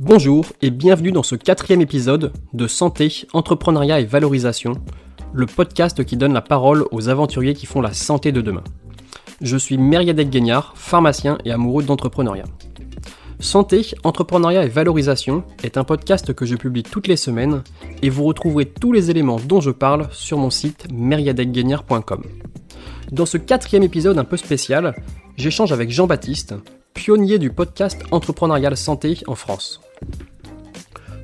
Bonjour et bienvenue dans ce 4e épisode de Santé, Entrepreneuriat et Valorisation, le podcast qui donne la parole aux aventuriers qui font la santé de demain. Je suis Mériadec Guignard, pharmacien et amoureux d'entrepreneuriat. Santé, Entrepreneuriat et Valorisation est un podcast que je publie toutes les semaines et vous retrouverez tous les éléments dont je parle sur mon site mériadecguignard.com. Dans ce 4e épisode un peu spécial, j'échange avec Jean-Baptiste, pionnier du podcast entrepreneurial santé en France.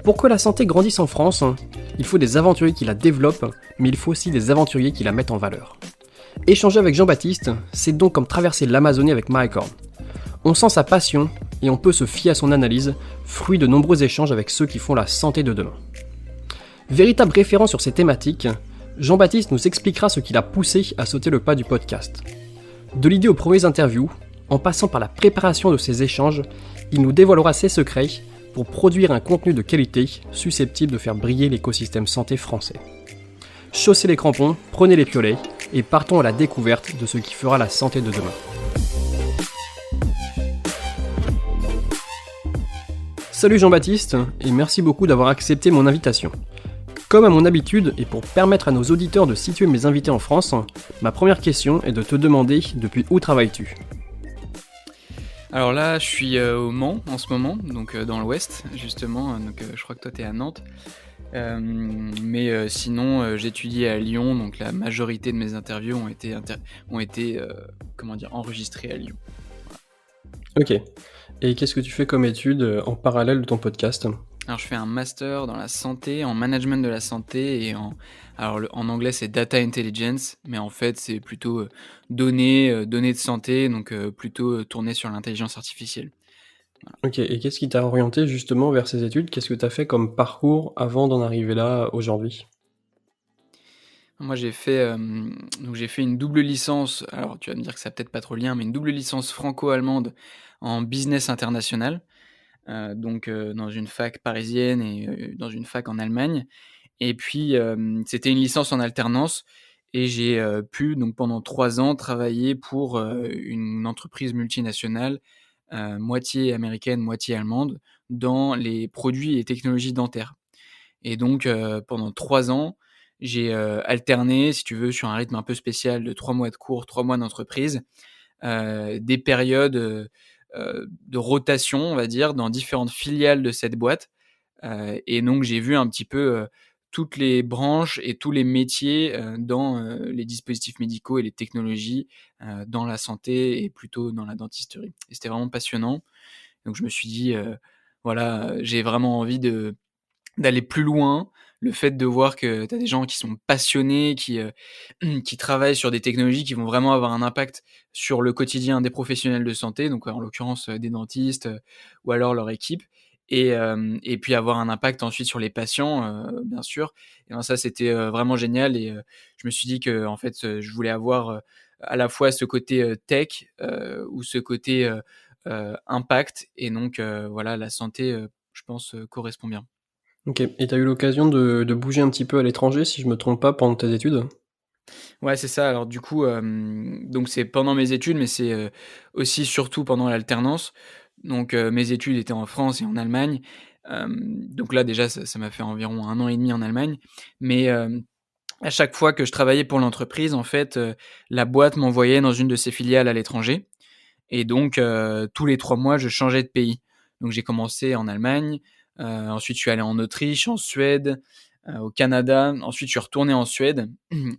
Pour que la santé grandisse en France, il faut des aventuriers qui la développent, mais il faut aussi des aventuriers qui la mettent en valeur. Échanger avec Jean-Baptiste, c'est donc comme traverser l'Amazonie avec Mike Horn. On sent sa passion et on peut se fier à son analyse, fruit de nombreux échanges avec ceux qui font la santé de demain. Véritable référent sur ces thématiques, Jean-Baptiste nous expliquera ce qui l'a poussé à sauter le pas du podcast. De l'idée aux premières interviews, en passant par la préparation de ces échanges, il nous dévoilera ses secrets pour produire un contenu de qualité susceptible de faire briller l'écosystème santé français. Chaussez les crampons, prenez les piolets et partons à la découverte de ce qui fera la santé de demain. Salut Jean-Baptiste et merci beaucoup d'avoir accepté mon invitation. Comme à mon habitude et pour permettre à nos auditeurs de situer mes invités en France, ma première question est de te demander depuis où travailles-tu ? Alors là, je suis au Mans en ce moment, donc dans l'Ouest justement, donc je crois que toi t'es à Nantes. Mais sinon, j'étudie à Lyon, donc la majorité de mes interviews ont été enregistrées à Lyon. Ok. Et qu'est-ce que tu fais comme étude en parallèle de ton podcast ? Alors je fais un master dans la santé, en management de la santé et en anglais c'est data intelligence, mais en fait c'est plutôt données de santé, donc plutôt tourné sur l'intelligence artificielle. Ok, et qu'est-ce qui t'a orienté justement vers ces études ? Qu'est-ce que tu as fait comme parcours avant d'en arriver là aujourd'hui ? Moi j'ai fait une double licence, alors tu vas me dire que ça a peut-être pas trop le lien, mais une double licence franco-allemande en business international, dans une fac parisienne et dans une fac en Allemagne. Et puis, c'était une licence en alternance et j'ai pu donc pendant 3 ans travailler pour une entreprise multinationale, moitié américaine, moitié allemande, dans les produits et technologies dentaires. Et donc, pendant 3 ans, j'ai alterné, si tu veux, sur un rythme un peu spécial de 3 mois de cours, 3 mois d'entreprise, des périodes de rotation, on va dire, dans différentes filiales de cette boîte. Et donc j'ai vu un petit peu toutes les branches et tous les métiers dans les dispositifs médicaux et les technologies dans la santé et plutôt dans la dentisterie. Et c'était vraiment passionnant. Donc je me suis dit, voilà, j'ai vraiment envie d'aller plus loin. Le fait de voir que tu as des gens qui sont passionnés, qui travaillent sur des technologies qui vont vraiment avoir un impact sur le quotidien des professionnels de santé, donc en l'occurrence des dentistes ou alors leur équipe, et puis avoir un impact ensuite sur les patients, bien sûr. Et ben ça, c'était vraiment génial et je me suis dit que en fait, je voulais avoir à la fois ce côté tech ou ce côté impact, et donc voilà, la santé, je pense, correspond bien. Ok, et tu as eu l'occasion de bouger un petit peu à l'étranger, si je me trompe pas, pendant tes études ? Ouais, c'est ça. Alors du coup, donc c'est pendant mes études, mais c'est aussi surtout pendant l'alternance. Donc mes études étaient en France et en Allemagne. Donc là déjà ça m'a fait environ 1 an et demi en Allemagne. Mais à chaque fois que je travaillais pour l'entreprise, en fait, la boîte m'envoyait dans une de ses filiales à l'étranger, et donc tous les 3 mois je changeais de pays. Donc j'ai commencé en Allemagne, ensuite je suis allé en Autriche, en Suède, au Canada. Ensuite je suis retourné en Suède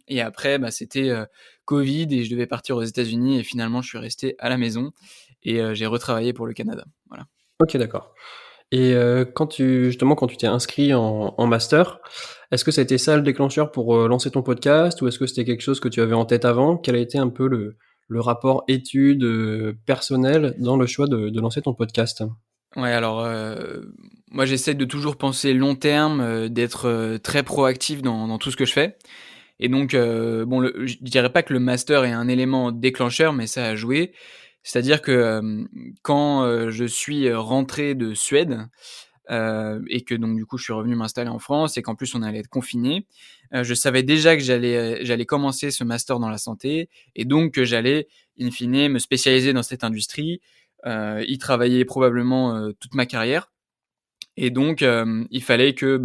et après, c'était Covid et je devais partir aux États-Unis, et finalement je suis resté à la maison et j'ai retravaillé pour le Canada. Voilà. Ok, d'accord. Et quand tu t'es inscrit en master, est-ce que ça a été ça le déclencheur pour lancer ton podcast, ou est-ce que c'était quelque chose que tu avais en tête avant ? Quel a été un peu le rapport étude personnel dans le choix de lancer ton podcast ? Ouais, alors moi j'essaie de toujours penser long terme, d'être très proactif dans tout ce que je fais. Et donc bon, je dirais pas que le master est un élément déclencheur, mais ça a joué. C'est-à-dire que quand je suis rentré de Suède, et que donc du coup je suis revenu m'installer en France et qu'en plus on allait être confinés, je savais déjà que j'allais commencer ce master dans la santé, et donc que j'allais in fine me spécialiser dans cette industrie, y travailler probablement toute ma carrière. Et donc il fallait que,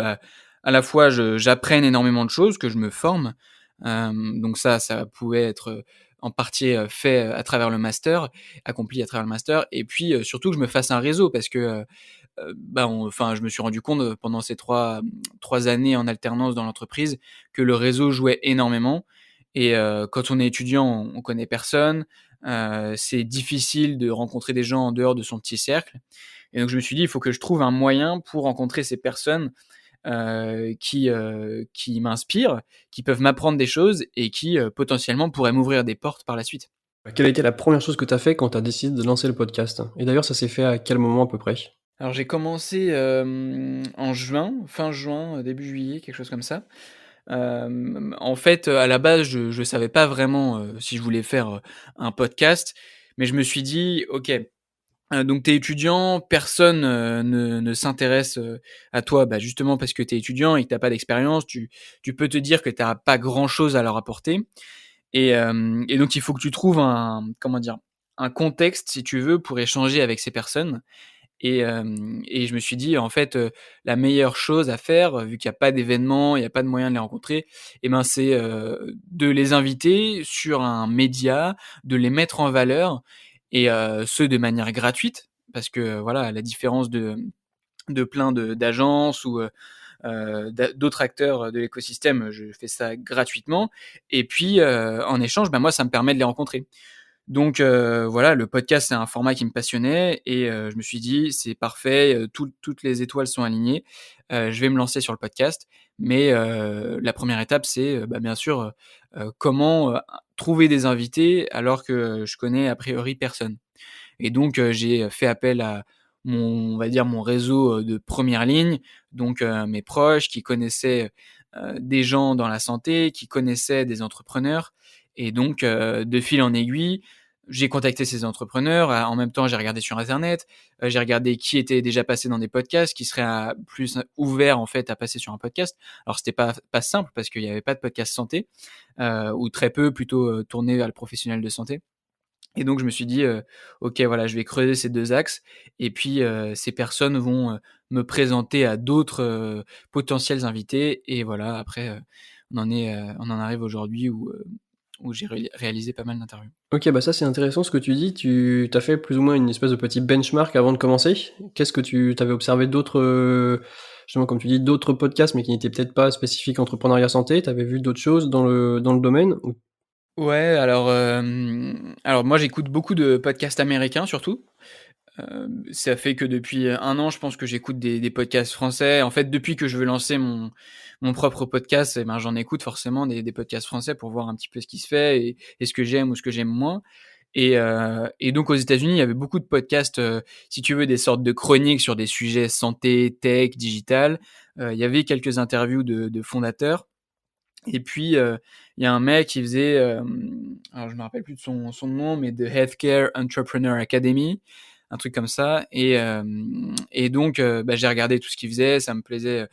à la fois j'apprenne énormément de choses, que je me forme. Donc ça pouvait être, en partie, fait, à travers le master, accompli à travers le master et puis, surtout que je me fasse un réseau parce que, je me suis rendu compte, pendant ces 3 années en alternance dans l'entreprise que le réseau jouait énormément et quand on est étudiant, on connaît personne, c'est difficile de rencontrer des gens en dehors de son petit cercle et donc je me suis dit: «Il faut que je trouve un moyen pour rencontrer ces personnes, qui m'inspirent, qui peuvent m'apprendre des choses et qui, potentiellement pourraient m'ouvrir des portes par la suite». Quelle a été la première chose que tu as fait quand tu as décidé de lancer le podcast? Et d'ailleurs, ça s'est fait à quel moment à peu près? Alors j'ai commencé, en juin, fin juin, début juillet, quelque chose comme ça. En fait, à la base, je savais pas vraiment, si je voulais faire, un podcast, mais je me suis dit: «OK, donc tu es étudiant, personne, ne s'intéresse, à toi, justement parce que tu es étudiant et que tu as pas d'expérience. Tu peux te dire que tu as pas grand chose à leur apporter et donc il faut que tu trouves un comment dire? Un contexte, si tu veux, pour échanger avec ces personnes et je me suis dit: «En fait, la meilleure chose à faire, vu qu'il y a pas d'événement, il y a pas de moyen de les rencontrer et ben, c'est, de les inviter sur un média, de les mettre en valeur et ce de manière gratuite». Parce que, voilà, à la différence de plein d'agences ou, d'autres acteurs de l'écosystème, je fais ça gratuitement et puis, en échange, moi, ça me permet de les rencontrer. Donc voilà, le podcast, c'est un format qui me passionnait et je me suis dit: «C'est parfait, toutes les étoiles sont alignées, je vais me lancer sur le podcast». Mais la première étape, c'est, bien sûr, comment, trouver des invités alors que je connais a priori personne. Et donc j'ai fait appel à on va dire mon réseau, de première ligne, donc mes proches qui connaissaient, des gens dans la santé, qui connaissaient des entrepreneurs et donc de fil en aiguille, j'ai contacté ces entrepreneurs, en même temps j'ai regardé sur internet, j'ai regardé qui était déjà passé dans des podcasts, qui serait plus ouvert en fait à passer sur un podcast. Alors c'était pas simple parce qu'il y avait pas de podcast santé, ou très peu, plutôt, tournés vers le professionnel de santé. Et donc je me suis dit, «OK, voilà, je vais creuser ces 2 axes et puis, ces personnes vont, me présenter à d'autres, potentiels invités» et voilà, après, on en arrive aujourd'hui où j'ai réalisé pas mal d'interviews. OK, ça c'est intéressant ce que tu dis. Tu as fait plus ou moins une espèce de petit benchmark avant de commencer. Qu'est-ce que tu avais observé d'autres, justement comme tu dis, d'autres podcasts, mais qui n'étaient peut-être pas spécifiques entrepreneuriat santé? Tu avais vu d'autres choses dans le domaine? Ou Ouais, alors moi j'écoute beaucoup de podcasts américains surtout. Ça fait que depuis, 1 an, je pense que j'écoute des podcasts français. En fait, depuis que je veux lancer mon propre podcast j'en écoute forcément des podcasts français pour voir un petit peu ce qui se fait et ce que j'aime ou ce que j'aime moins et donc aux États-Unis, il y avait beaucoup de podcasts, si tu veux, des sortes de chroniques sur des sujets santé, tech, digital. Il y avait quelques interviews de fondateurs et puis, il y a un mec qui faisait, alors je me rappelle plus de son nom, mais The Healthcare Entrepreneur Academy, un truc comme ça et donc, j'ai regardé tout ce qu'il faisait, ça me plaisait,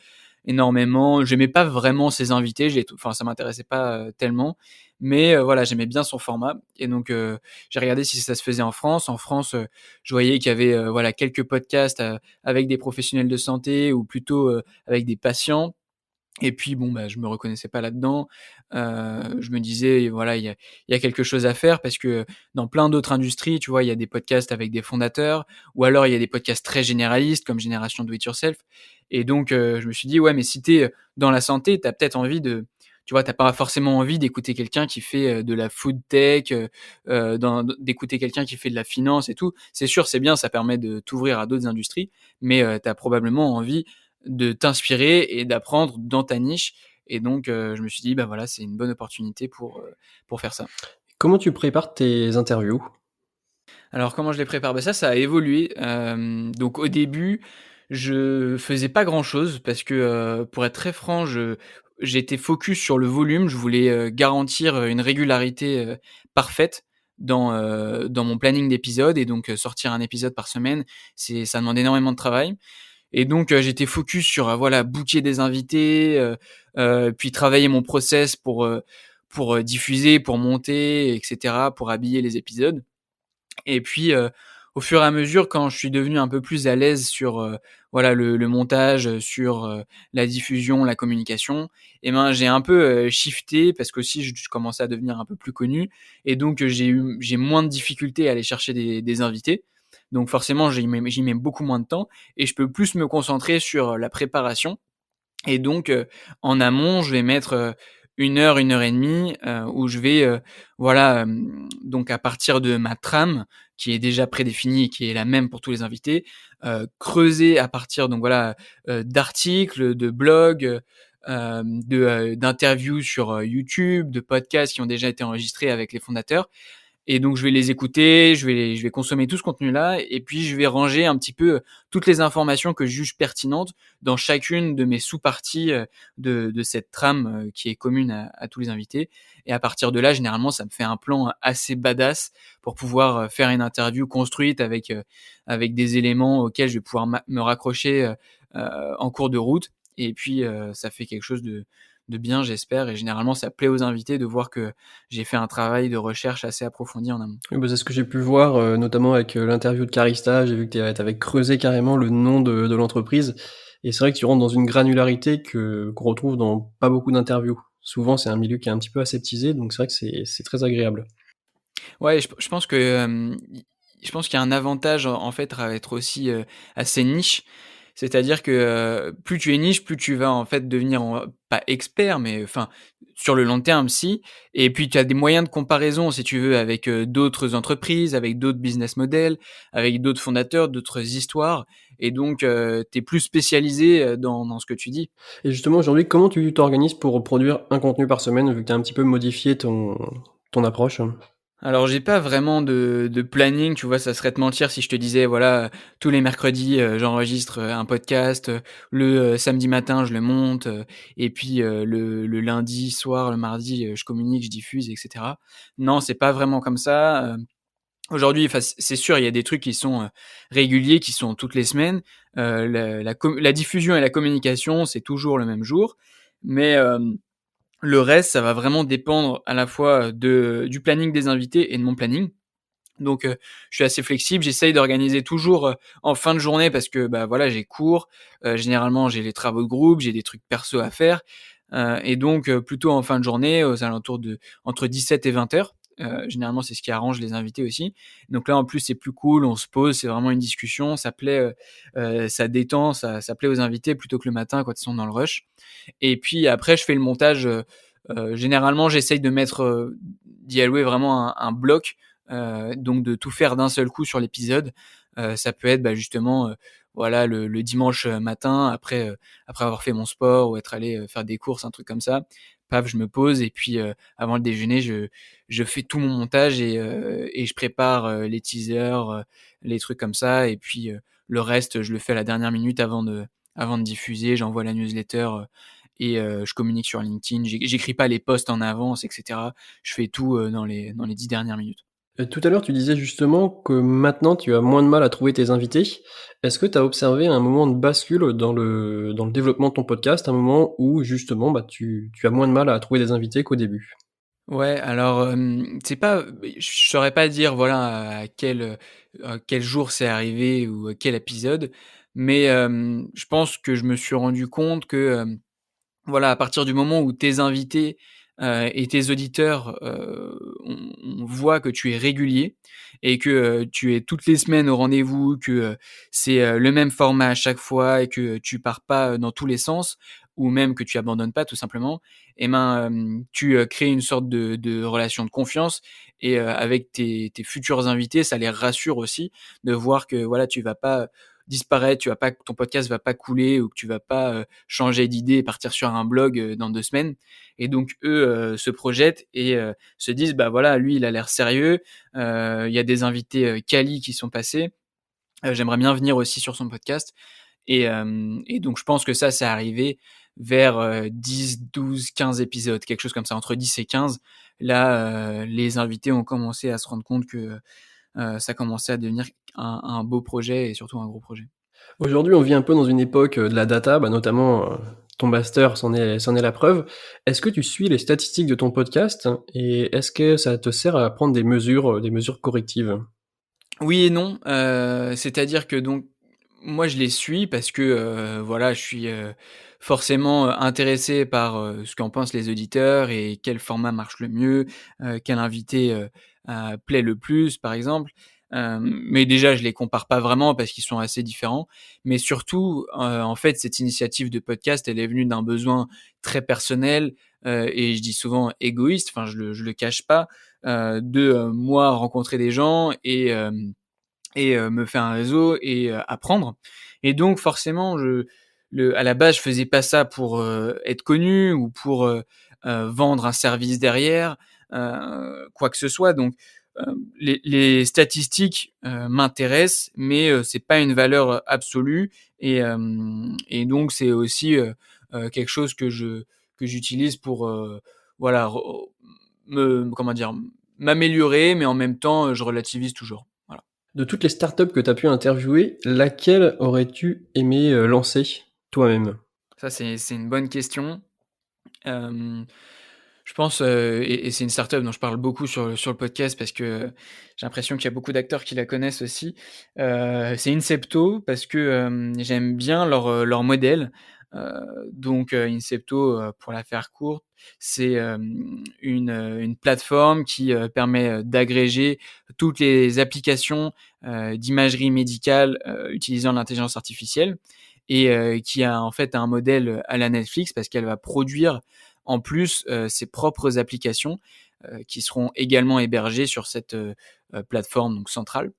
énormément. J'aimais pas vraiment ses invités, ça m'intéressait pas, tellement, mais voilà, j'aimais bien son format et donc, j'ai regardé si ça se faisait en France. En France, je voyais qu'il y avait, voilà, quelques podcasts, avec des professionnels de santé ou plutôt, avec des patients et puis bon, je me reconnaissais pas là-dedans. Je me disais: «Voilà, il y a quelque chose à faire» parce que dans plein d'autres industries, tu vois, il y a des podcasts avec des fondateurs ou alors il y a des podcasts très généralistes comme Génération Do It Yourself et donc je me suis dit: «Ouais, mais si tu es, dans la santé, tu as peut-être envie de» tu vois, tu as pas forcément envie d'écouter quelqu'un qui fait, de la food tech, d'écouter quelqu'un qui fait de la finance et tout. C'est sûr, c'est bien, ça permet de t'ouvrir à d'autres industries, mais tu as probablement envie de t'inspirer et d'apprendre dans ta niche et donc je me suis dit: voilà, c'est une bonne opportunité pour faire ça». comment tu prépares tes interviews? Alors comment je les prépare? Ça a évolué, donc au début, je faisais pas grand-chose parce que, pour être très franc, j'étais focus sur le volume. Je voulais, garantir, une régularité, parfaite dans mon planning d'épisodes et donc sortir un épisode par semaine, ça demande énormément de travail. Et donc j'étais focus sur, voilà, booker des invités, puis travailler mon process pour diffuser, pour monter et cetera, pour habiller les épisodes et puis, au fur et à mesure, quand je suis devenu un peu plus à l'aise sur, voilà le montage, sur, la diffusion, la communication et ben, j'ai un peu, shifté parce qu'aussi je commençais à devenir un peu plus connu et donc j'ai moins de difficultés à aller chercher des invités. Donc forcément, j'y mets beaucoup moins de temps et je peux plus me concentrer sur, la préparation et donc, en amont, je vais mettre, 1 heure et demie, où je vais, voilà, donc à partir de ma trame qui est déjà prédéfinie et qui est la même pour tous les invités, creuser à partir donc voilà, d'articles, de blogs, d'interviews sur, YouTube, de podcasts qui ont déjà été enregistrés avec les fondateurs et donc je vais les écouter, je vais consommer tout ce contenu-là et puis je vais ranger un petit peu, toutes les informations que je juge pertinentes dans chacune de mes sous-parties, de cette trame, qui est commune à tous les invités et à partir de là, généralement, ça me fait un plan assez badass pour pouvoir, faire une interview construite avec des éléments auxquels je vais pouvoir me raccrocher, en cours de route et puis, ça fait quelque chose de bien, j'espère et généralement, ça plaît aux invités de voir que j'ai fait un travail de recherche assez approfondi en amont. Oui, bah, c'est ce que j'ai pu voir, notamment avec, l'interview de Carista. J'ai vu que tu avais creusé carrément le nom de l'entreprise et c'est vrai que tu rentres dans une granularité qu'on retrouve dans pas beaucoup d'interviews. Souvent, c'est un milieu qui est un petit peu aseptisé, donc c'est vrai que c'est très agréable. Ouais, je pense que, je pense qu'il y a un avantage en fait à être aussi, assez niche. C'est-à-dire que, plus tu es niche, plus tu vas en fait devenir pas expert, mais enfin, sur le long terme si et puis tu as des moyens de comparaison si tu veux avec, d'autres entreprises, avec d'autres business models, avec d'autres fondateurs, d'autres histoires et donc, tu es plus spécialisé, dans ce que tu dis. Et justement, aujourd'hui, comment tu t'organises pour produire un contenu par semaine, vu que tu as un petit peu modifié ton approche? Alors j'ai pas vraiment de planning, tu vois? Ça serait te mentir si je te disais voilà, tous les mercredis, j'enregistre, un podcast, le, samedi matin je le monte, et puis, le lundi soir, le mardi, je communique, je diffuse et cetera. Non, c'est pas vraiment comme ça, aujourd'hui, enfin c'est sûr, il y a des trucs qui sont, réguliers, qui sont toutes les semaines. La diffusion et la communication, c'est toujours le même jour, mais, le reste, ça va vraiment dépendre à la fois, du planning des invités et de mon planning. Donc, je suis assez flexible. J'essaye d'organiser toujours, en fin de journée parce que, bah, voilà, j'ai cours. Généralement, j'ai les travaux de groupe, j'ai des trucs perso à faire, et donc, plutôt en fin de journée, aux alentours de entre 17 et 20h. Généralement, c'est ce qui arrange les invités aussi. Donc là, en plus, c'est plus cool, on se pose, c'est vraiment une discussion, ça plaît, ça détend, ça plaît aux invités plutôt que le matin quand ils sont dans le rush. Et puis après, je fais le montage. Généralement, j'essaye de mettre, d'y allouer vraiment un bloc, donc de tout faire d'un seul coup sur l'épisode. Ça peut être, bah, justement, voilà, le dimanche, matin après avoir fait mon sport ou être allé, faire des courses, un truc comme ça. Paf, je me pose et puis, avant le déjeuner, je fais tout mon montage et je prépare, les teasers, les trucs comme ça et puis, le reste, je le fais à la dernière minute avant de diffuser. J'envoie la newsletter, et je communique sur LinkedIn. J'écris pas les posts en avance et cetera. Je fais tout, dans les 10 dernières minutes. Tout à l'heure, tu disais justement que maintenant, tu as moins de mal à trouver tes invités. Est-ce que tu as observé un moment de bascule dans le développement de ton podcast, un moment où justement, bah, tu as moins de mal à trouver des invités qu'au début? Ouais, alors, c'est pas je saurais pas dire, voilà, à quel jour c'est arrivé ou à quel épisode, mais je pense que je me suis rendu compte que, voilà, à partir du moment où tes invités, et tes auditeurs, on voit que tu es régulier et que, tu es toutes les semaines au rendez-vous, que, c'est, le même format à chaque fois et que tu pars pas, dans tous les sens ou même que tu abandonnes pas tout simplement et ben, tu, crées une sorte de relation de confiance et avec tes futurs invités, ça les rassure aussi de voir que, voilà, tu vas pas disparaître, tu vas pas ton podcast va pas couler ou que tu vas pas, changer d'idée et partir sur un blog, dans 2 semaines et donc eux, se projettent et se disent: «Bah, voilà, lui, il a l'air sérieux, il y a des invités, quali qui sont passés, j'aimerais bien venir aussi sur son podcast» et donc je pense que ça, c'est arrivé vers, 10, 12, 15 épisodes, quelque chose comme ça, entre 10 et 15. Là, les invités ont commencé à se rendre compte que, ça commençait à devenir un beau projet et surtout un gros projet. Aujourd'hui, on vit un peu dans une époque, de la data, bah, notamment, ton master c'en est la preuve. Est-ce que tu suis les statistiques de ton podcast et est-ce que ça te sert à prendre des mesures correctives? Oui et non, c'est-à-dire que donc moi je les suis parce que, voilà, je suis, forcément, intéressé par, ce qu'en pensent les auditeurs et quel format marche le mieux, quel invité, plaît le plus par exemple. Mais déjà je les compare pas vraiment parce qu'ils sont assez différents. Mais surtout, en fait cette initiative de podcast elle est venue d'un besoin très personnel, et je dis souvent égoïste, enfin je le cache pas, de, moi rencontrer des gens et me faire un réseau et apprendre et donc forcément à la base, je faisais pas ça pour, être connu ou pour, vendre un service derrière, quoi que ce soit donc les statistiques, m'intéressent mais c'est pas une valeur absolue et donc c'est aussi, quelque chose que j'utilise pour, voilà re me comment dire? M'améliorer mais en même temps, je relativise toujours. Voilà. De toutes les startups que tu as pu interviewer, laquelle aurais-tu aimé, lancer toi-même? Ça, c'est une bonne question. Hem, je pense, et c'est une startup dont je parle beaucoup sur le podcast parce que j'ai l'impression qu'il y a beaucoup d'acteurs qui la connaissent aussi. C'est Incepto parce que, j'aime bien leur modèle. Donc, Incepto, pour la faire courte, c'est, une plateforme qui, permet, d'agréger toutes les applications, d'imagerie médicale, utilisant l'intelligence artificielle et qui a en fait un modèle à la Netflix parce qu'elle va produire en plus, ses propres applications, qui seront également hébergées sur cette, plateforme donc centrale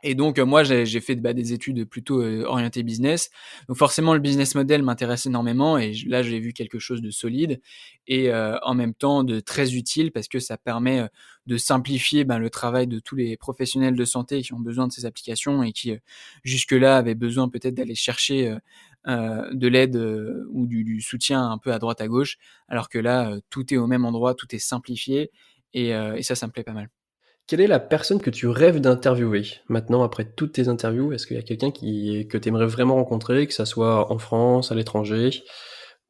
et donc, moi j'ai fait, bah, des études plutôt, orientées business. Donc forcément le business model m'intéresse énormément et j'ai vu quelque chose de solide et en même temps de très utile parce que ça permet, de simplifier, ben, le travail de tous les professionnels de santé qui ont besoin de ces applications et qui, jusque-là avaient besoin peut-être d'aller chercher, de l'aide, ou du soutien un peu à droite à gauche. Alors que là, tout est au même endroit, tout est simplifié et ça me plaît pas mal. Quelle est la personne que tu rêves d'interviewer? Maintenant, après toutes tes interviews, est-ce qu'il y a quelqu'un que tu aimerais vraiment rencontrer, que ça soit en France, à l'étranger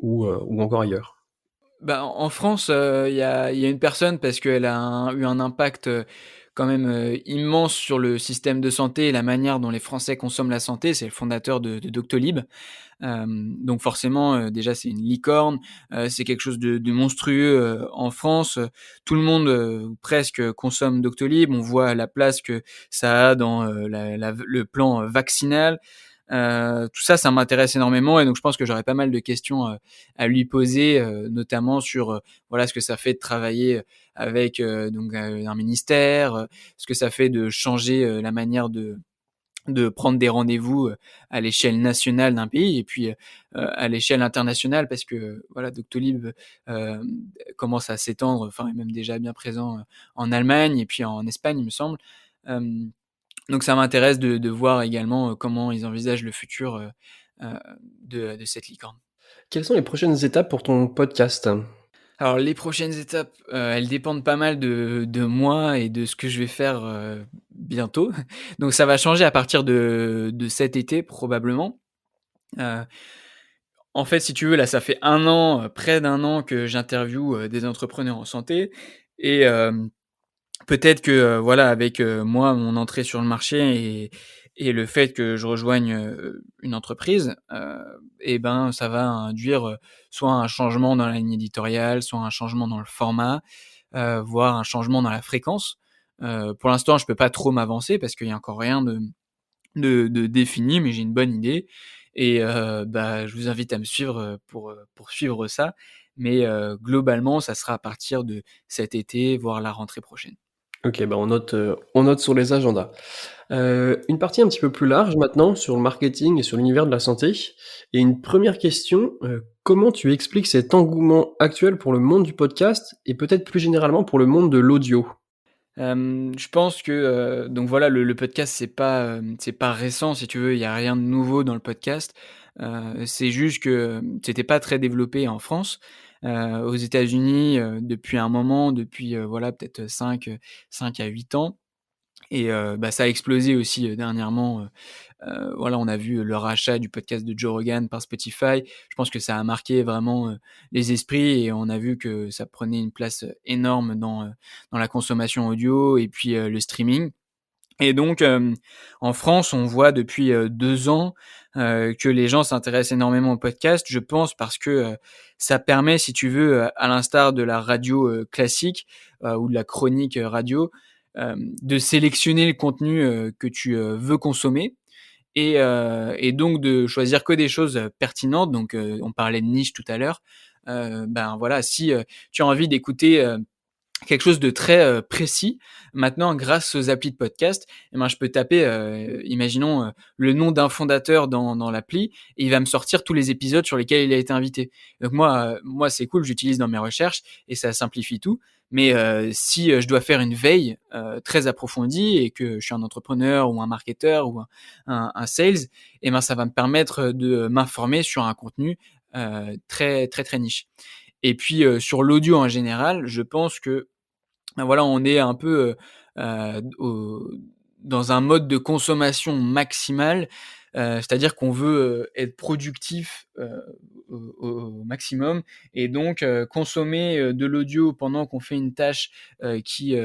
ou encore ailleurs? Bah, en France, il y a une personne parce qu'elle a eu un impact, quand même, immense sur le système de santé et la manière dont les Français consomment la santé. C'est le fondateur de Doctolib. Donc forcément, déjà c'est une licorne, c'est quelque chose de monstrueux, en France. Tout le monde, presque, consomme Doctolib. On voit la place que ça a dans, le plan, vaccinal. Tout ça, ça m'intéresse énormément et donc je pense que j'aurais pas mal de questions, à lui poser, notamment sur, voilà, ce que ça fait de travailler, avec, donc, un ministère, ce que ça fait de changer, la manière de prendre des rendez-vous, à l'échelle nationale d'un pays et puis, à l'échelle internationale parce que, voilà, Doctolib, commence à s'étendre, enfin est même déjà bien présent, en Allemagne et puis en Espagne, il me semble. Hem donc ça m'intéresse de voir également, comment ils envisagent le futur, heu, de cette licorne. Quelles sont les prochaines étapes pour ton podcast? Alors les prochaines étapes, elles dépendent pas mal de moi et de ce que je vais faire, bientôt. Donc ça va changer à partir de cet été probablement. Heu, en fait, si tu veux, là, ça fait un an, près d'un an que j'interviewe, des entrepreneurs en santé et peut-être que, voilà, avec, moi, mon entrée sur le marché et le fait que je rejoigne, une entreprise, et ben, ça va induire, soit un changement dans la ligne éditoriale, soit un changement dans le format, voire un changement dans la fréquence. Pour l'instant, je peux pas trop m'avancer parce qu'il y a encore rien de défini, mais j'ai une bonne idée et bah, je vous invite à me suivre, pour suivre ça. Mais globalement, ça sera à partir de cet été, voire la rentrée prochaine. OK, bah, on note sur les agendas. Une partie un petit peu plus large maintenant sur le marketing et sur l'univers de la santé et une première question, comment tu expliques cet engouement actuel pour le monde du podcast et peut-être plus généralement pour le monde de l'audio? Je pense que, donc voilà, le podcast, c'est pas récent si tu veux, il y a rien de nouveau dans le podcast. C'est juste que, c'était pas très développé en France. Aux États-Unis, depuis un moment, depuis, voilà, peut-être, 5 à 8 ans et bah, ça a explosé aussi, dernièrement, voilà, on a vu le rachat du podcast de Joe Rogan par Spotify. Je pense que ça a marqué vraiment, les esprits et on a vu que ça prenait une place, énorme dans la consommation audio et puis, le streaming Et donc, en France, on voit depuis 2 ans que les gens s'intéressent énormément au podcast. Je pense parce que ça permet, si tu veux, à l'instar de la radio classique ou de la chronique radio, de sélectionner le contenu que tu veux consommer et donc de choisir que des choses pertinentes. Donc, on parlait de niche tout à l'heure. Ben voilà, si tu as envie d'écouter quelque chose de très précis. Maintenant, grâce aux applis de podcast, eh ben, je peux taper, imaginons, le nom d'un fondateur dans l'appli et il va me sortir tous les épisodes sur lesquels il a été invité. Donc moi c'est cool, j'utilise dans mes recherches et ça simplifie tout. Mais si je dois faire une veille très approfondie et que je suis un entrepreneur ou un marketeur ou un sales, eh ben, ça va me permettre de m'informer sur un contenu très, très, très niche. Et puis sur l'audio en général, je pense que ben voilà, on est un peu au dans un mode de consommation maximale, c'est-à-dire qu'on veut être productif au maximum et donc consommer de l'audio pendant qu'on fait une tâche qui,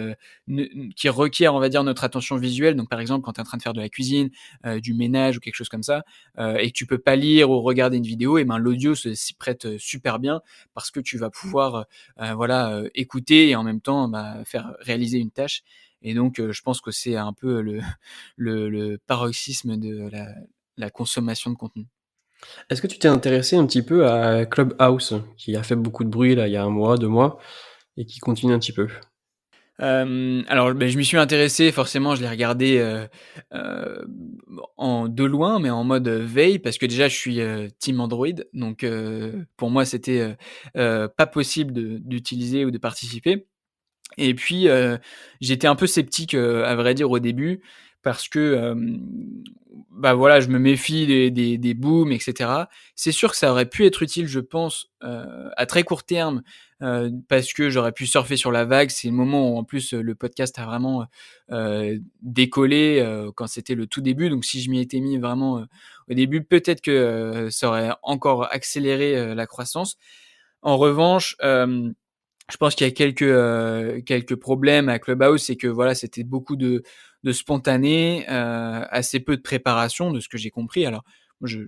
qui requiert, on va dire, notre attention visuelle. Donc par exemple, quand tu es en train de faire de la cuisine, du ménage ou quelque chose comme ça, et que tu peux pas lire ou regarder une vidéo, et ben l'audio s'y prête super bien parce que tu vas pouvoir voilà, écouter et en même temps, bah, faire réaliser une tâche. Et donc, je pense que c'est un peu le paroxysme de la consommation de contenu. Est-ce que tu t'es intéressé un petit peu à Clubhouse, qui a fait beaucoup de bruit là, il y a 1 mois, 2 mois, et qui continue un petit peu? Alors, beh, je m'y suis intéressé, forcément, je l'ai regardé, heu, en de loin, mais en mode veille, parce que déjà je suis team Android, donc pour moi c'était pas possible d'utiliser ou de participer. Et puis j'étais un peu sceptique à vrai dire au début parce que bah, voilà, je me méfie des booms et cetera. C'est sûr que ça aurait pu être utile, je pense, à très court terme, parce que j'aurais pu surfer sur la vague. C'est le moment où en plus le podcast a vraiment décollé quand c'était le tout début. Donc si je m'y étais mis vraiment au début, peut-être que ça aurait encore accéléré la croissance. En revanche, je pense qu'il y a quelques problèmes à Clubhouse, c'est que voilà, c'était beaucoup de spontané, assez peu de préparation de ce que j'ai compris. Alors moi je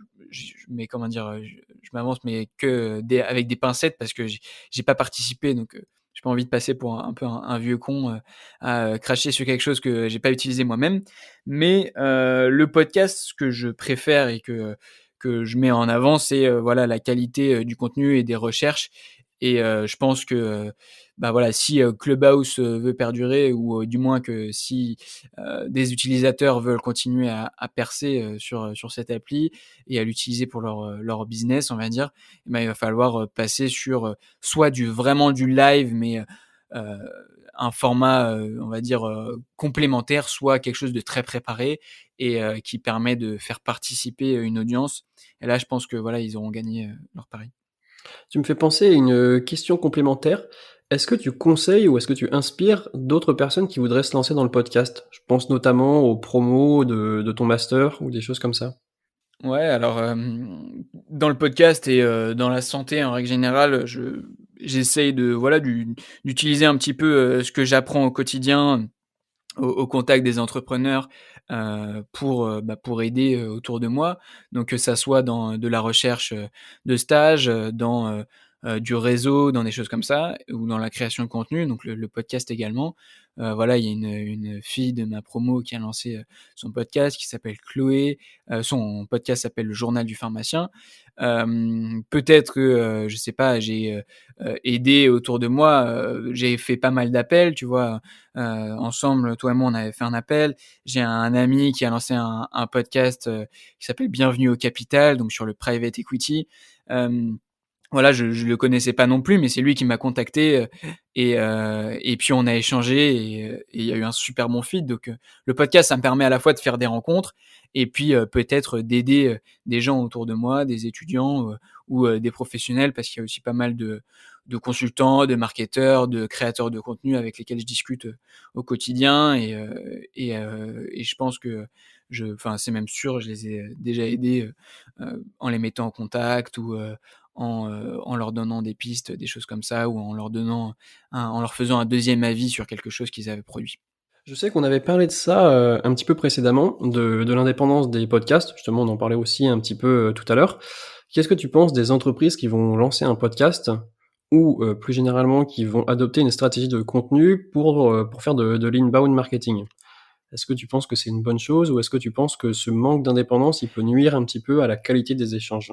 mais comment dire? Je m'avance mais que des avec des pincettes parce que j'ai pas participé donc j'ai pas envie de passer pour un peu un vieux con, à cracher sur quelque chose que j'ai pas utilisé moi-même. Mais le podcast, ce que je préfère et que je mets en avant, c'est, voilà, la qualité, du contenu et des recherches et je pense que, bah, voilà, si, Clubhouse, veut perdurer ou, du moins que si, des utilisateurs veulent continuer à percer, sur cette appli et à l'utiliser pour leur business, on va dire, eh ben, il va falloir, passer sur, soit vraiment du live, mais, heu, un format, on va dire, complémentaire, soit quelque chose de très préparé et qui permet de faire participer, une audience et là, je pense que, voilà, ils auront gagné, leur pari. Tu me fais penser à une question complémentaire. Est-ce que tu conseilles ou est-ce que tu inspires d'autres personnes qui voudraient se lancer dans le podcast? Je pense notamment aux promos de ton master ou des choses comme ça. Ouais, alors, dans le podcast et dans la santé en règle générale, j'essaye de voilà, d'utiliser un petit peu, ce que j'apprends au quotidien au contact des entrepreneurs, pour aider, autour de moi. Donc que ça soit dans de la recherche, de stage, dans, du réseau, dans des choses comme ça ou dans la création de contenu, donc le podcast également. Voilà, il y a une fille de ma promo qui a lancé, son podcast qui s'appelle Chloé. Son podcast s'appelle Le Journal du pharmacien. Peut-être que, je sais pas, j'ai, aidé autour de moi, j'ai fait pas mal d'appels, tu vois? Ensemble, toi et moi, on avait fait un appel. J'ai un ami qui a lancé un podcast, qui s'appelle Bienvenue au capital, donc sur le private equity. Hem, voilà, je le connaissais pas non plus, mais c'est lui qui m'a contacté, et puis on a échangé et il y a eu un super bon feed. Donc le podcast, ça me permet à la fois de faire des rencontres et puis, peut-être d'aider, des gens autour de moi, des étudiants, ou des professionnels parce qu'il y a aussi pas mal de consultants, de marketeurs, de créateurs de contenu avec lesquels je discute, au quotidien et je pense que enfin, c'est même sûr, je les ai déjà aidés, en les mettant en contact ou, en leur donnant des pistes, des choses comme ça ou en leur faisant un deuxième avis sur quelque chose qu'ils avaient produit. Je sais qu'on avait parlé de ça, un petit peu précédemment, de l'indépendance des podcasts. Justement, on en parlait aussi un petit peu, tout à l'heure. Qu'est-ce que tu penses des entreprises qui vont lancer un podcast ou, plus généralement, qui vont adopter une stratégie de contenu pour faire de l'inbound marketing? Est-ce que tu penses que c'est une bonne chose ou est-ce que tu penses que ce manque d'indépendance, il peut nuire un petit peu à la qualité des échanges?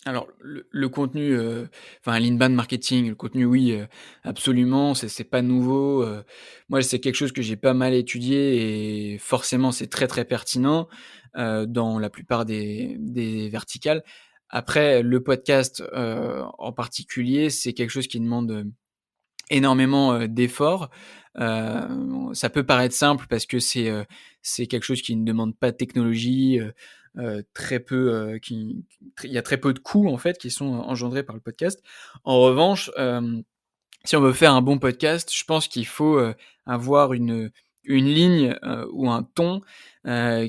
Alors le contenu, enfin l'inbound marketing, le contenu oui, absolument, c'est pas nouveau, moi c'est quelque chose que j'ai pas mal étudié et forcément c'est très, très pertinent, dans la plupart des verticales. Après le podcast, en particulier, c'est quelque chose qui demande, énormément, d'efforts. Ça peut paraître simple parce que c'est quelque chose qui ne demande pas de technologie, très peu, il y a très peu de coûts, en fait, qui sont engendrés par le podcast. En revanche, si on veut faire un bon podcast, je pense qu'il faut, avoir une ligne, ou un ton,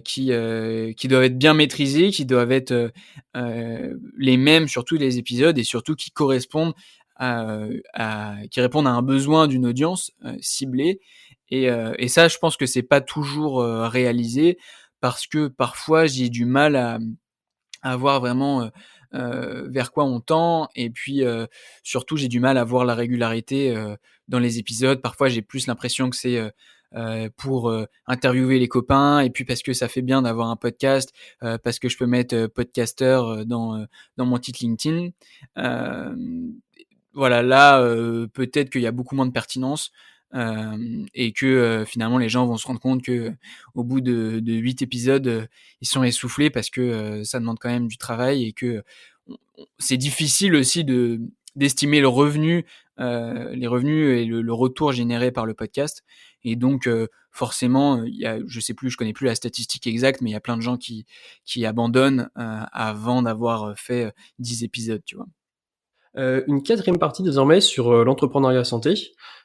qui doivent être bien maîtrisés, qui doivent être, les mêmes sur tous les épisodes et surtout qui correspondent qui répondent à un besoin d'une audience, ciblée et ça, je pense que c'est pas toujours, réalisé parce que parfois j'ai du mal à voir vraiment, vers quoi on tend et puis, surtout j'ai du mal à voir la régularité, dans les épisodes. Parfois, j'ai plus l'impression que c'est, pour, interviewer les copains et puis parce que ça fait bien d'avoir un podcast, parce que je peux mettre, podcasteur, dans mon titre LinkedIn. Hem, voilà, là, peut-être qu'il y a beaucoup moins de pertinence, et que, finalement les gens vont se rendre compte que, au bout de 8 épisodes, ils sont essoufflés parce que, ça demande quand même du travail et que on c'est difficile aussi d'estimer le revenu, les revenus et le retour généré par le podcast et donc forcément, il y a je sais plus, je connais plus la statistique exacte, mais il y a plein de gens qui abandonnent, avant d'avoir, fait, 10 épisodes, tu vois? Une quatrième partie désormais sur, l'entrepreneuriat santé.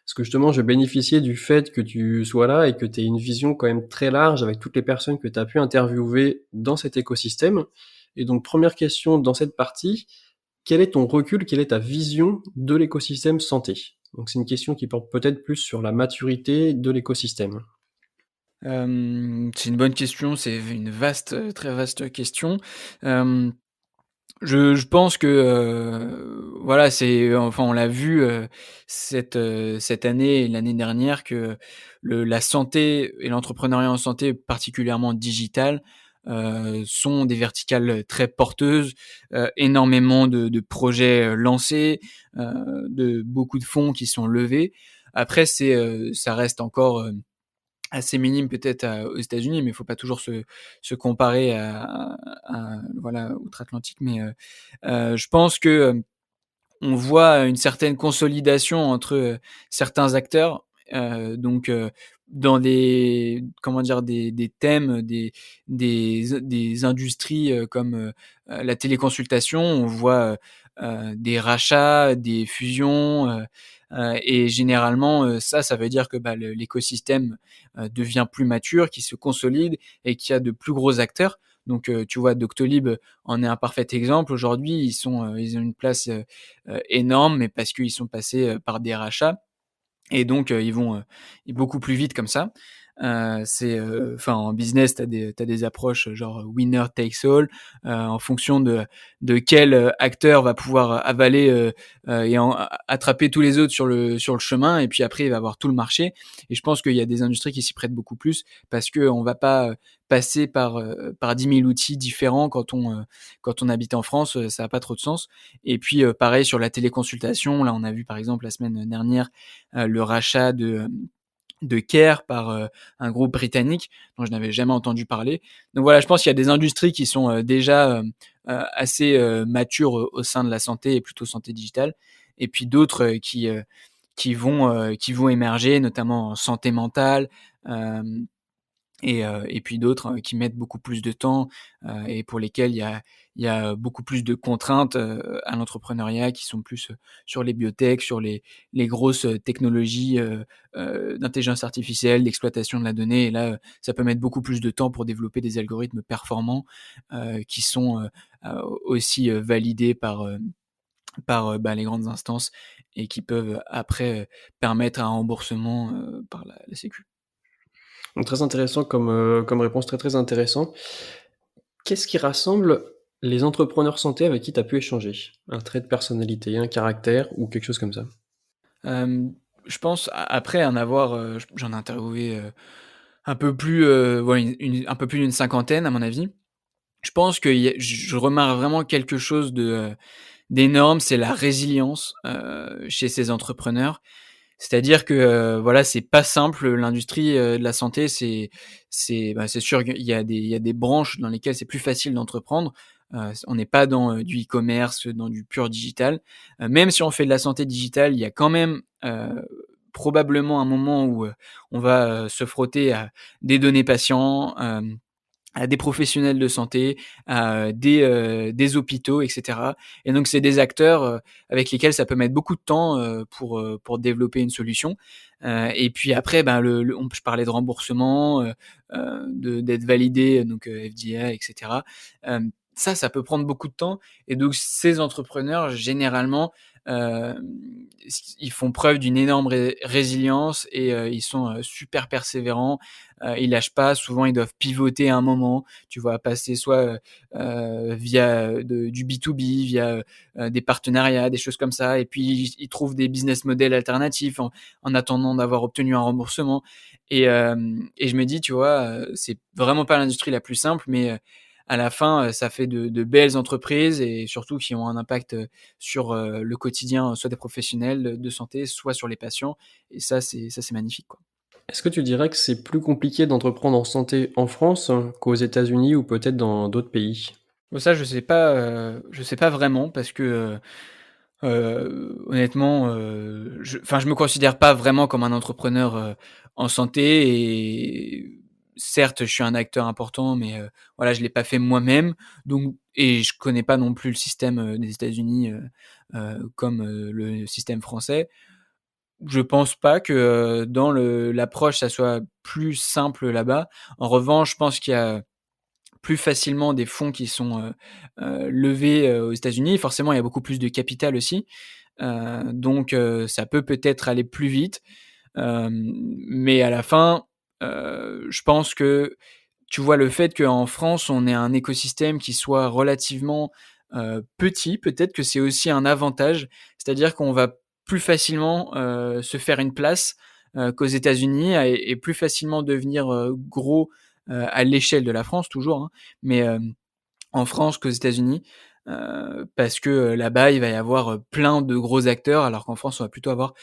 Parce que justement, je bénéficiais du fait que tu sois là et que tu aies une vision quand même très large avec toutes les personnes que tu as pu interviewer dans cet écosystème. Et donc première question dans cette partie, quel est ton recul, quelle est ta vision de l'écosystème santé? Donc c'est une question qui porte peut-être plus sur la maturité de l'écosystème. C'est une bonne question, c'est une vaste, très vaste question. Hem je pense que, voilà, c'est enfin, on l'a vu, cette année et l'année dernière que la santé et l'entrepreneuriat en santé, particulièrement digital, sont des verticales, très porteuses, énormément de projets, lancés, de beaucoup de fonds qui sont levés. Après ça reste encore, assez minime peut-être aux États-Unis, mais il faut pas toujours se comparer voilà, outre-Atlantique, mais je pense que, on voit une certaine consolidation entre, certains acteurs, donc dans des comment dire? Des thèmes, des industries, comme, la téléconsultation. On voit, des rachats, des fusions, et généralement, ça veut dire que, bah, l'écosystème, devient plus mature, qui se consolide et qu'il y a de plus gros acteurs. Donc tu vois, Doctolib en est un parfait exemple. Aujourd'hui, ils ont une place, énorme, mais parce qu'ils sont passés, par des rachats et donc ils vont, beaucoup plus vite comme ça. Enfin en business, tu as des approches, genre winner takes all, en fonction de quel, acteur va pouvoir avaler, et attraper tous les autres sur le chemin et puis après il va avoir tout le marché et je pense qu'il y a des industries qui s'y prêtent beaucoup plus parce qu'on va pas, passer par 10 000 outils différents quand on habite en France, ça a pas trop de sens et puis, pareil sur la téléconsultation. Là, on a vu par exemple la semaine dernière, le rachat de Care par, un groupe britannique dont je n'avais jamais entendu parler. Donc voilà, je pense qu'il y a des industries qui sont, déjà, assez, matures au sein de la santé et plutôt santé digitale et puis d'autres, qui vont émerger, notamment en santé mentale, hem et puis d'autres, qui mettent beaucoup plus de temps, et pour lesquels il y a beaucoup plus de contraintes, à l'entrepreneuriat qui sont plus, sur les biotech, sur les grosses, technologies, d'intelligence artificielle, d'exploitation de la donnée et là, ça peut mettre beaucoup plus de temps pour développer des algorithmes performants, qui sont, aussi, validés par, bah, les grandes instances et qui peuvent après, permettre un remboursement, par la sécu. Donc très intéressant comme réponse, très, très intéressant. Qu'est-ce qui rassemble les entrepreneurs santé avec qui tu as pu échanger? Un trait de personnalité, un caractère ou quelque chose comme ça? Hem, je pense après en avoir, j'en ai interviewé, un peu plus, ouais, un peu plus d'une cinquantaine à mon avis. Je pense que je remarque vraiment quelque chose d'énorme, c'est la résilience, chez ces entrepreneurs. C'est-à-dire que, voilà, c'est pas simple, l'industrie, de la santé, c'est sûr qu'il y a des branches dans lesquelles c'est plus facile d'entreprendre. On n'est pas dans, du e-commerce, dans du pur digital. Même si on fait de la santé digitale, il y a quand même, probablement un moment où, on va, se frotter à des données patients, à des professionnels de santé, à des hôpitaux et cetera, et donc c'est des acteurs, avec lesquels ça peut mettre beaucoup de temps, pour développer une solution, et puis après, ben, je parlais de remboursement, d'être validé, donc FDA et cetera. Ça peut prendre beaucoup de temps, et donc ces entrepreneurs généralement, ils font preuve d'une énorme résilience, et ils sont, super persévérants. Ils lâchent pas, souvent ils doivent pivoter à un moment, tu vois? Passer soit, via, du B2B, via, des partenariats, des choses comme ça, et puis ils trouvent des business models alternatifs en attendant d'avoir obtenu un remboursement, et je me dis, tu vois, c'est vraiment pas l'industrie la plus simple, mais à la fin, ça fait de belles entreprises, et surtout qui ont un impact, sur, le quotidien, soit des professionnels de santé, soit sur les patients, et ça c'est magnifique, quoi. Est-ce que tu dirais que c'est plus compliqué d'entreprendre en santé en France qu'aux États-Unis ou peut-être dans d'autres pays? Bon, ça je sais pas vraiment parce que, honnêtement, je me considère pas vraiment comme un entrepreneur, en santé, et certes, je suis un acteur important, mais voilà, je l'ai pas fait moi-même, donc, et je connais pas non plus le système, des États-Unis, comme, le système français. Je pense pas que, dans l'approche, ça soit plus simple là-bas. En revanche, je pense qu'il y a plus facilement des fonds qui sont, levés, aux États-Unis. Forcément, il y a beaucoup plus de capital aussi, donc ça peut peut-être aller plus vite, mais à la fin, je pense que, tu vois, le fait qu'en France, on ait un écosystème qui soit relativement, petit, peut-être que c'est aussi un avantage. C'est-à-dire qu'on va plus facilement, se faire une place, qu'aux États-Unis, et plus facilement devenir, gros, à l'échelle de la France toujours, hein, mais en France qu'aux États-Unis, parce que, là-bas, il va y avoir, plein de gros acteurs, alors qu'en France, on va plutôt avoir,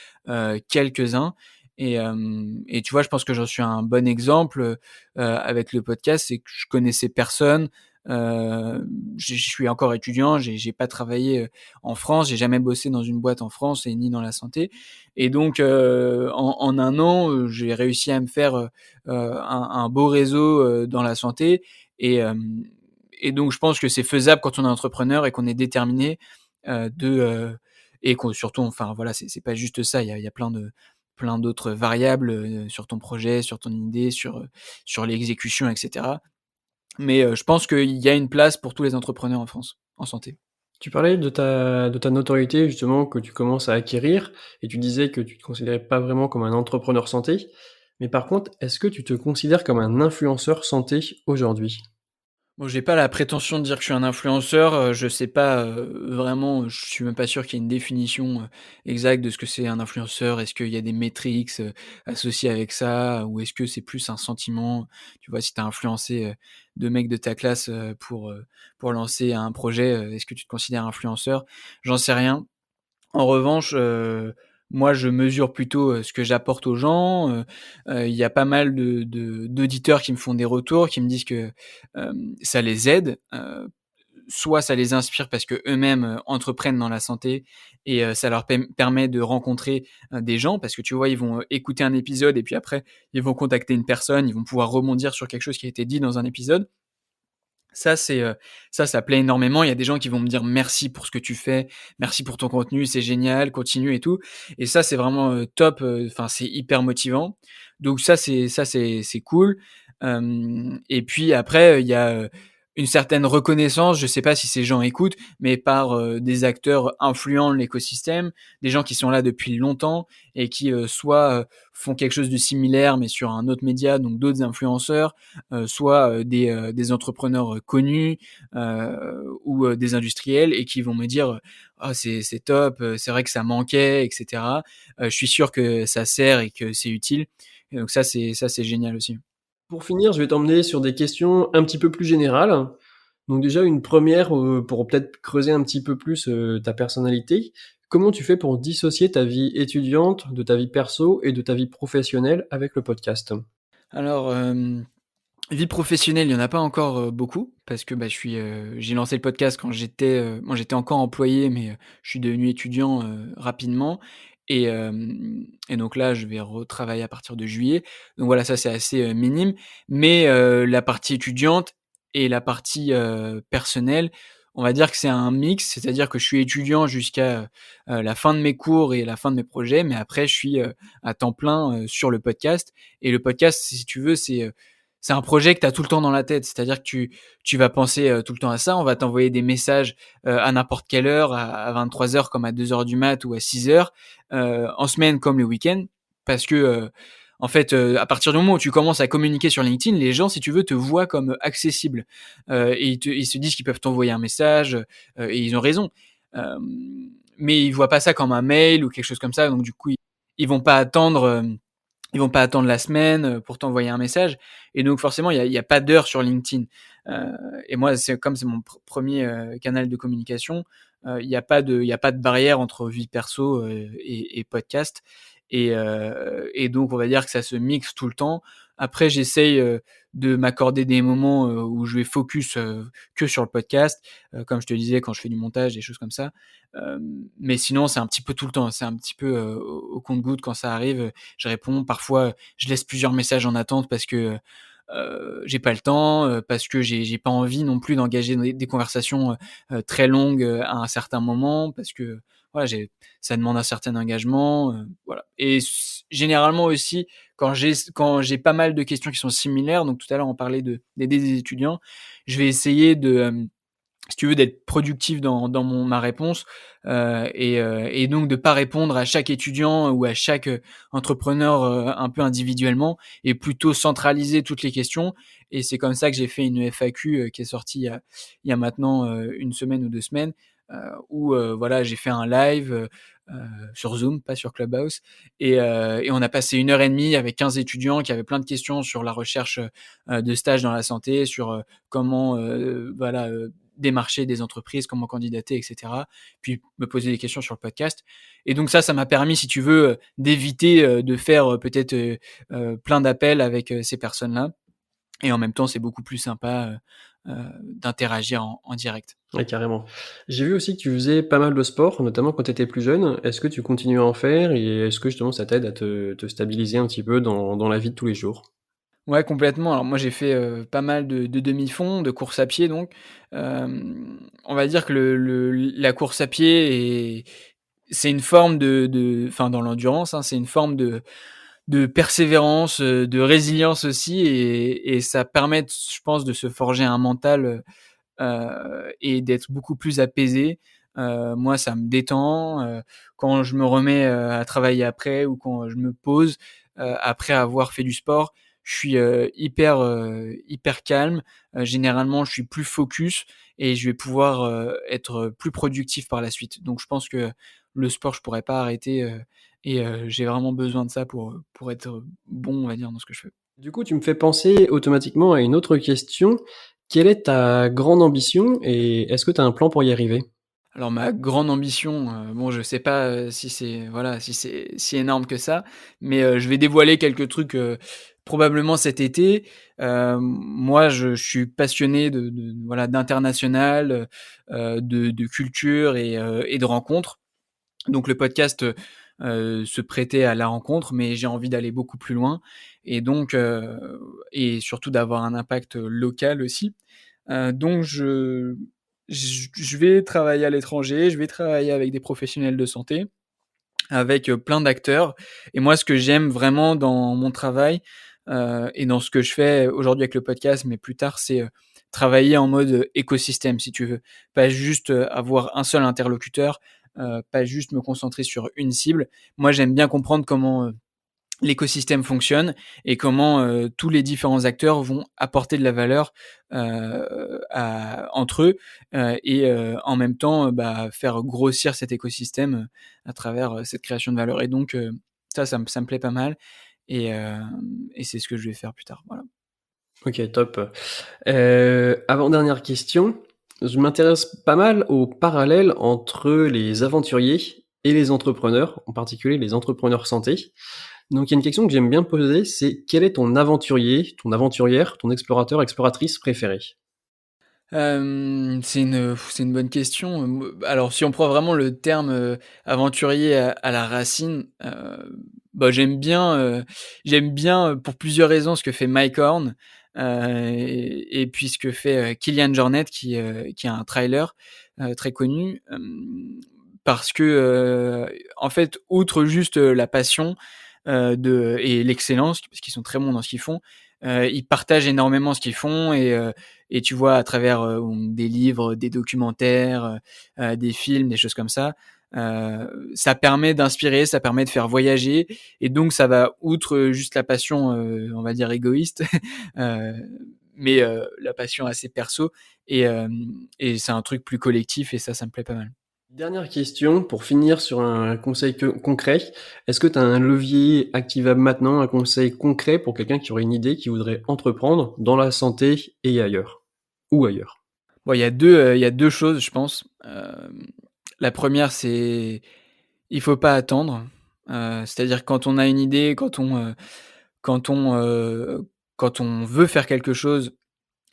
quelques-uns, et tu vois, je pense que j'en suis un bon exemple, avec le podcast. C'est que je connaissais personne, je suis encore étudiant, j'ai pas travaillé, en France, j'ai jamais bossé dans une boîte en France et ni dans la santé, et donc en 1 an, j'ai réussi à me faire, un beau réseau, dans la santé, et donc je pense que c'est faisable quand on est entrepreneur et qu'on est déterminé, et qu'on surtout, enfin voilà, c'est pas juste ça, il y a plein d'autres variables, sur ton projet, sur ton idée, sur l'exécution et cetera. Mais je pense qu'il y a une place pour tous les entrepreneurs en France, en santé. Tu parlais de ta notoriété justement que tu commences à acquérir et tu disais que tu te considérais pas vraiment comme un entrepreneur santé. Mais par contre, est-ce que tu te considères comme un influenceur santé aujourd'hui? Bon, j'ai pas la prétention de dire que je suis un influenceur, je sais pas, vraiment, je suis même pas sûr qu'il y ait une définition, exacte de ce que c'est un influenceur. Est-ce qu'il y a des métriques, associées avec ça? Ou est-ce que c'est plus un sentiment? Tu vois, si tu as influencé, 2 mecs de ta classe, pour lancer un projet, est-ce que tu te considères influenceur? J'en sais rien. En revanche, moi, je mesure plutôt, ce que j'apporte aux gens, il y a pas mal d'auditeurs qui me font des retours, qui me disent que, ça les aide, soit ça les inspire parce qu'eux-mêmes, entreprennent dans la santé, et ça leur permet de rencontrer, des gens, parce que tu vois, ils vont, écouter un épisode et puis après, ils vont contacter une personne, ils vont pouvoir rebondir sur quelque chose qui a été dit dans un épisode. Ça, ça plaît énormément. Il y a des gens qui vont me dire: «Merci pour ce que tu fais, merci pour ton contenu, c'est génial, continue et tout», et ça, c'est vraiment, top, enfin, c'est hyper motivant. Donc ça, c'est cool. Et puis après, il y a, une certaine reconnaissance, je sais pas si ces gens écoutent, mais par des acteurs influents de l'écosystème, des gens qui sont là depuis longtemps et qui soit font quelque chose de similaire mais sur un autre média, donc d'autres influenceurs, soit des entrepreneurs connus ou des industriels et qui vont me dire ah c'est top, c'est vrai que ça manquait, etc. Je suis sûr que ça sert et que c'est utile. Et donc ça c'est génial aussi. Pour finir, je vais t'emmener sur des questions un petit peu plus générales. Donc déjà, une première, pour peut-être creuser un petit peu plus ta personnalité. Comment tu fais pour dissocier ta vie étudiante de ta vie perso et de ta vie professionnelle avec le podcast? Alors, vie professionnelle, il y en a pas encore, beaucoup parce que, bah, j'ai lancé le podcast quand j'étais encore employé, mais, je suis devenu étudiant, rapidement et donc là, je vais retravailler à partir de juillet. Donc voilà, ça, c'est assez, minime, mais, la partie étudiante et la partie, personnelle, on va dire que c'est un mix. C'est-à-dire que je suis étudiant jusqu'à, la fin de mes cours et la fin de mes projets, mais après je suis, à temps plein, sur le podcast et le podcast, si tu veux, c'est un projet que tu as tout le temps dans la tête. C'est-à-dire que tu vas penser, tout le temps à ça. On va t'envoyer des messages, à n'importe quelle heure, à 23h comme à 2h du mat ou à 6h, en semaine comme le week-end. Parce que, en fait, à partir du moment où tu commences à communiquer sur LinkedIn, les gens, si tu veux, te voient comme accessible, et ils se disent qu'ils peuvent t'envoyer un message, et ils ont raison. Mais ils voient pas ça comme un mail ou quelque chose comme ça, donc du coup, ils vont pas attendre, ils vont pas attendre la semaine, pour t'envoyer un message et donc forcément il y a pas d'heure sur LinkedIn, heu et moi c'est mon premier canal de communication, il y a pas de barrière entre vie perso, et podcast et donc on va dire que ça se mixe tout le temps. Après j'essaye, de m'accorder des moments, où je vais focus, que sur le podcast, comme je te disais quand je fais du montage, des choses comme ça, mais sinon c'est un petit peu tout le temps. C'est un petit peu, au compte-gouttes quand ça arrive, je réponds. Parfois, je laisse plusieurs messages en attente parce que, j'ai pas le temps, parce que j'ai pas envie non plus d'engager des conversations, très longues, à un certain moment parce que, voilà, ça demande un certain engagement, voilà et généralement aussi quand j'ai pas mal de questions qui sont similaires, donc tout à l'heure on parlait d'aider des étudiants, je vais essayer de, si tu veux, d'être productif dans ma réponse, et donc de pas répondre à chaque étudiant ou à chaque, entrepreneur, un peu individuellement et plutôt centraliser toutes les questions et c'est comme ça que j'ai fait une FAQ, qui est sortie il y a maintenant, 1 semaine ou 2 semaines, où, voilà, j'ai fait un live, sur Zoom, pas sur Clubhouse et on a passé 1 heure et demie avec 15 étudiants qui avaient plein de questions sur la recherche, de stage dans la santé, sur, comment, voilà, démarcher des entreprises, comment candidater et cetera. Puis me poser des questions sur le podcast et donc ça m'a permis, si tu veux, d'éviter, de faire, peut-être, plein d'appels avec, ces personnes-là et en même temps, c'est beaucoup plus sympa, d'interagir en direct. Ouais, carrément. J'ai vu aussi que tu faisais pas mal de sport, notamment quand tu étais plus jeune. Est-ce que tu continues à en faire et est-ce que justement ça t'aide à te stabiliser un petit peu dans la vie de tous les jours? Ouais, complètement. Alors moi, j'ai fait, pas mal de demi-fond, de course à pied donc. On va dire que la course à pied c'est une forme enfin dans l'endurance, hein, c'est une forme de persévérance, de résilience aussi et ça permet je pense de se forger un mental, et d'être beaucoup plus apaisé. Moi, ça me détend, quand je me remets, à travailler après ou quand je me pose, après avoir fait du sport, je suis, hyper calme. Généralement, je suis plus focus et je vais pouvoir, être plus productif par la suite. Donc je pense que le sport, je pourrais pas arrêter, j'ai vraiment besoin de ça pour être bon, on va dire, dans ce que je fais. Du coup, tu me fais penser automatiquement à une autre question. Quelle est ta grande ambition et est-ce que tu as un plan pour y arriver? Alors ma grande ambition, bon je sais pas, si c'est voilà, si c'est si énorme que ça, mais je vais dévoiler quelques trucs, probablement cet été. Moi je suis passionné de voilà d'international, de culture et de rencontres. Donc le podcast, se prêtait à la rencontre, mais j'ai envie d'aller beaucoup plus loin et donc et surtout d'avoir un impact, local aussi. Donc je vais travailler à l'étranger, je vais travailler avec des professionnels de santé, avec, plein d'acteurs et moi ce que j'aime vraiment dans mon travail, et dans ce que je fais aujourd'hui avec le podcast, mais plus tard, travailler en mode écosystème, si tu veux. Pas juste avoir un seul interlocuteur, pas juste me concentrer sur une cible. Moi, j'aime bien comprendre comment l'écosystème fonctionne et comment tous les différents acteurs vont apporter de la valeur entre eux et en même temps faire grossir cet écosystème à travers cette création de valeur. Et donc ça me plaît pas mal et c'est ce que je vais faire plus tard. Voilà. Ok, top. Avant-dernière question, je m'intéresse pas mal au parallèle entre les aventuriers et les entrepreneurs, en particulier les entrepreneurs santé. Donc il y a une question que j'aime bien poser, c'est quel est ton aventurier, ton aventurière, ton explorateur, exploratrice préféré? C'est une bonne question. Alors si on prend vraiment le terme, aventurier à la racine, j'aime bien, pour plusieurs raisons ce que fait Mike Horn, et puis ce que fait, Kilian Jornet qui est un trailer, très connu, parce que, en fait, outre juste, la passion, et l'excellence, parce qu'ils sont très bons dans ce qu'ils font, ils partagent énormément ce qu'ils font et tu vois à travers, des livres, des documentaires, des films, des choses comme ça permet d'inspirer, ça permet de faire voyager et donc ça va outre, juste la passion, on va dire égoïste, heu, mais la passion assez perso et c'est un truc plus collectif et ça me plaît pas mal. Dernière question, pour finir sur un conseil concret. Est-ce que tu as un levier activable maintenant, un conseil concret pour quelqu'un qui aurait une idée, qui voudrait entreprendre dans la santé et ailleurs? Ou ailleurs? Bon, il y a 2 choses, je pense. La première, c'est il faut pas attendre. C'est-à-dire quand on a une idée, quand on, quand on veut faire quelque chose,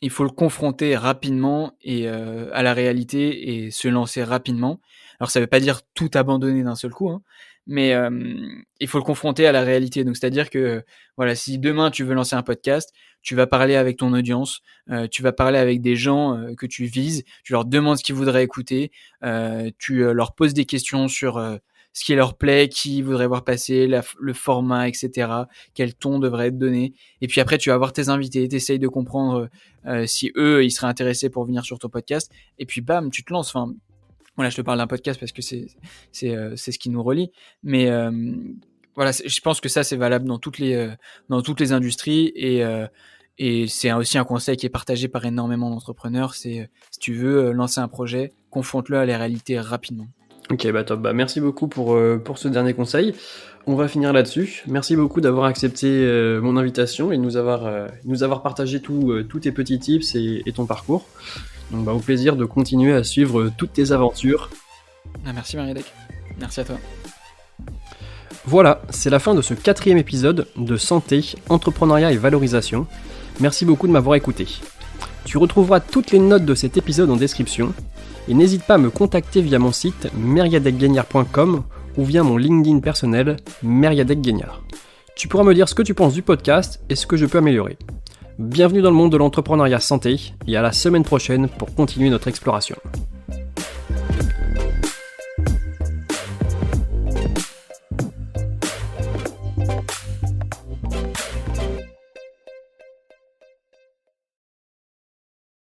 il faut le confronter rapidement et à la réalité et se lancer rapidement. Alors ça veut pas dire tout abandonner d'un seul coup, hein, mais il faut le confronter à la réalité. Donc c'est-à-dire que, voilà, si demain tu veux lancer un podcast, tu vas parler avec ton audience, tu vas parler avec des gens, que tu vises, tu leur demandes ce qu'ils voudraient écouter, leur poses des questions sur, ce qui leur plaît, qui ils voudraient voir passer, le format et cetera, quel ton devrait être donné et puis après tu vas voir tes invités, tu essayes de comprendre, si eux, ils seraient intéressés pour venir sur ton podcast et puis bam, tu te lances. Enfin, voilà, je te parle d'un podcast parce que c'est ce qui nous relie. Mais voilà, je pense que ça, c'est valable dans toutes les industries et c'est aussi un conseil qui est partagé par énormément d'entrepreneurs. C'est si tu veux lancer un projet, confronte-le à la réalité rapidement. Ok, bah top. Bah merci beaucoup pour ce dernier conseil. On va finir là-dessus. Merci beaucoup d'avoir accepté mon invitation et de nous avoir partagé tous tes petits tips et ton parcours. Donc bah, au plaisir de continuer à suivre toutes tes aventures. Ah, merci Mariadec. Merci à toi. Voilà, c'est la fin de ce 4e épisode de Santé, Entrepreneuriat et Valorisation. Merci beaucoup de m'avoir écouté. Tu retrouveras toutes les notes de cet épisode en description et n'hésite pas à me contacter via mon site meriadecguignard.com ou via mon LinkedIn personnel Meriadec-Guignard. Tu pourras me dire ce que tu penses du podcast et ce que je peux améliorer. Bienvenue dans le monde de l'entrepreneuriat santé et à la semaine prochaine pour continuer notre exploration.